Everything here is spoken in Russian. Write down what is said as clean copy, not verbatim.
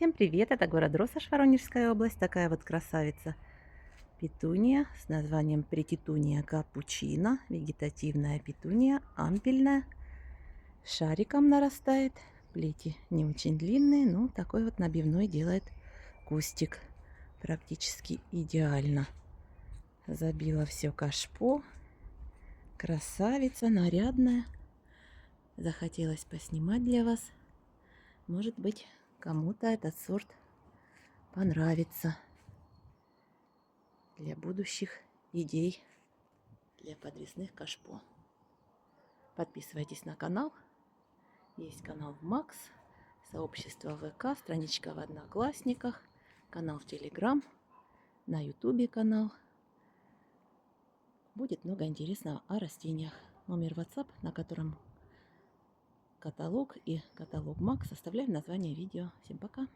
Всем привет! Это город Россошь, Воронежская область. Такая вот красавица петуния с названием Претитуния капучино. Вегетативная петуния, ампельная. Шариком нарастает. Плети не очень длинные, но такой вот набивной делает кустик. Практически идеально. Забила все кашпо. Красавица, нарядная. Захотелось поснимать для вас. Может быть, кому-то этот сорт понравится. Для будущих идей, для подвесных кашпо. Подписывайтесь на канал. Есть канал в Макс, сообщество ВК, страничка в Одноклассниках, канал в Телеграм, на Ютубе канал. Будет много интересного о растениях. Номер WhatsApp, на котором каталог и каталог Макс, оставляю название видео. Всем пока!